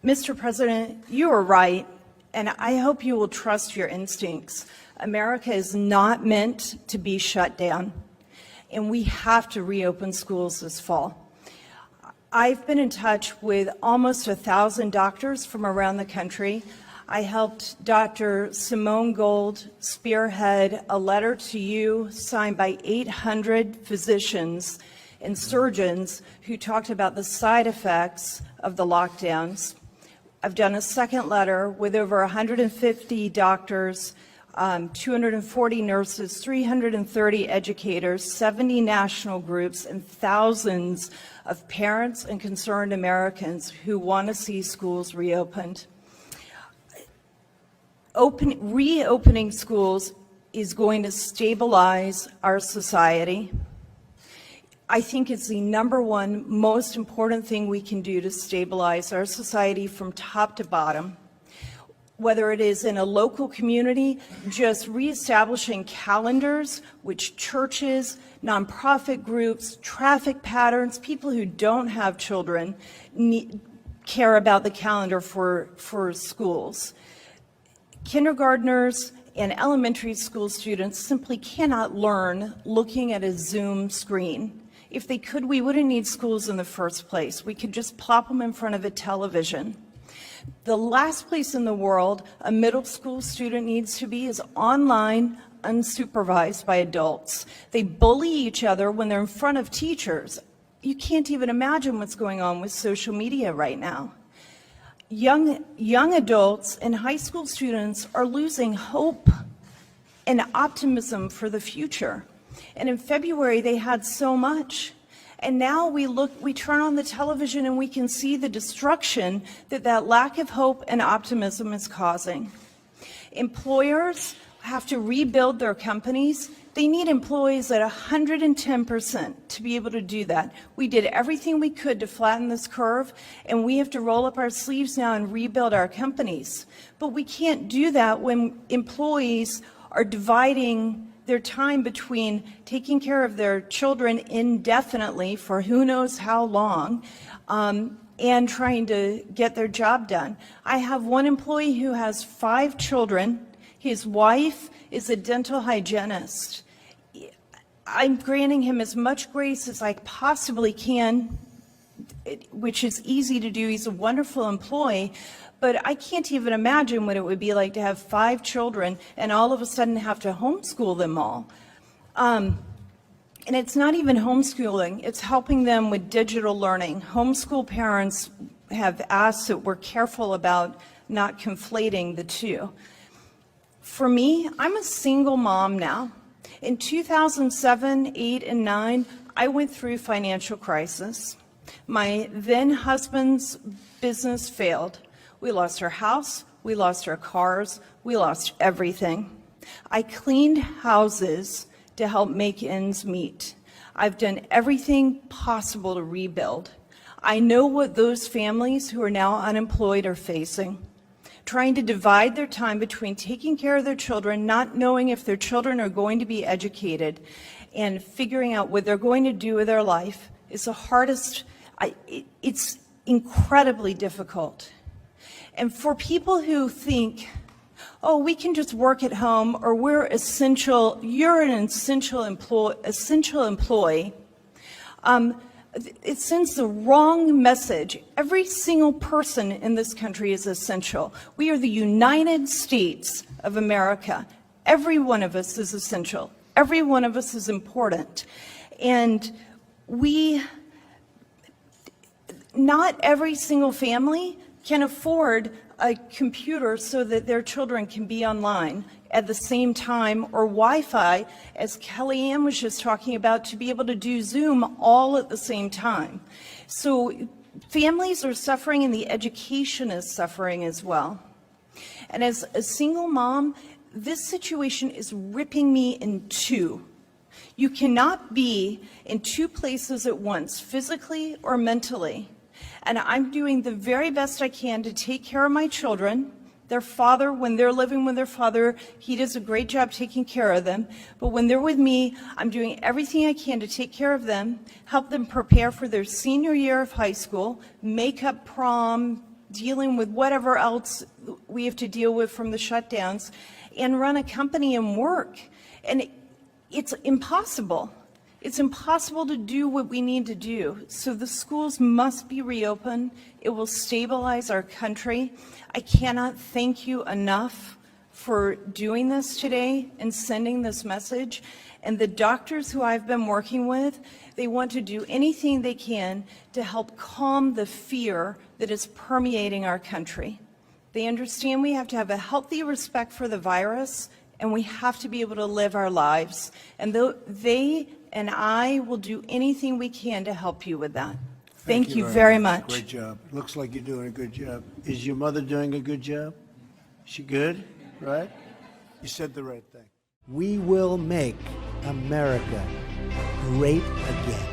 Mr. President, you are right, and I hope you will trust your instincts. America is not meant to be shut down, and we have to reopen schools this fall. I've been in touch with almost 1,000 doctors from around the country. I helped Dr. Simone Gold spearhead a letter to you signed by 800 physicians and surgeons who talked about the side effects of the lockdowns. I've done a second letter with over 150 doctors, 240 nurses, 330 educators, 70 national groups, and thousands of parents and concerned Americans who want to see schools reopened. Reopening schools is going to stabilize our society. I think it's the number one most important thing we can do to stabilize our society from top to bottom. Whether it is in a local community, just reestablishing calendars, which churches, nonprofit groups, traffic patterns, people who don't have children care about the calendar for schools. Kindergartners and elementary school students simply cannot learn looking at a Zoom screen. If they could, we wouldn't need schools in the first place. We could just plop them in front of a television. The last place in the world a middle school student needs to be is online, unsupervised by adults. They bully each other when they're in front of teachers. You can't even imagine what's going on with social media right now. Young adults and high school students are losing hope and optimism for the future. And in February, they had so much. And now we turn on the television and we can see the destruction that lack of hope and optimism is causing. Employers have to rebuild their companies. They need employees at 110% to be able to do that. We did everything we could to flatten this curve, and we have to roll up our sleeves now and rebuild our companies. But we can't do that when employees are dividing their time between taking care of their children indefinitely for who knows how long, and trying to get their job done. I have one employee who has 5 children. His wife is a dental hygienist. I'm granting him as much grace as I possibly can, which is easy to do. He's a wonderful employee, but I can't even imagine what it would be like to have 5 children and all of a sudden have to homeschool them all. And it's not even homeschooling, it's helping them with digital learning. Homeschool parents have asked that we're careful about not conflating the two. For me, I'm a single mom now. In 2007, 8, and 9, I went through financial crisis. My then husband's business failed. We lost our house, we lost our cars, we lost everything. I cleaned houses to help make ends meet. I've done everything possible to rebuild. I know what those families who are now unemployed are facing. Trying to divide their time between taking care of their children, not knowing if their children are going to be educated, and figuring out what they're going to do with their life is the hardest. It's incredibly difficult. And for people who think, oh, we can just work at home, or we're essential, you're an essential employee, it sends the wrong message. Every single person in this country is essential. We are the United States of America. Every one of us is essential. Every one of us is important. And not every single family can afford a computer so that their children can be online at the same time, or Wi-Fi, as Kellyanne was just talking about, to be able to do Zoom all at the same time. So families are suffering and the education is suffering as well. And as a single mom, this situation is ripping me in two. You cannot be in 2 places at once, physically or mentally. And I'm doing the very best I can to take care of my children. Their father, when they're living with their father, he does a great job taking care of them. But when they're with me, I'm doing everything I can to take care of them, help them prepare for their senior year of high school, make up prom, dealing with whatever else we have to deal with from the shutdowns, and run a company and work. And it's impossible. It's impossible to do what we need to do. So the schools must be reopened. It will stabilize our country. I cannot thank you enough for doing this today and sending this message. And the doctors who I've been working with, they want to do anything they can to help calm the fear that is permeating our country. They understand we have to have a healthy respect for the virus, and we have to be able to live our lives. And they and I will do anything we can to help you with that. Thank you very much. Great job. Looks like you're doing a good job. Is your mother doing a good job? Is she good? Right? You said the right thing. We will make America great again.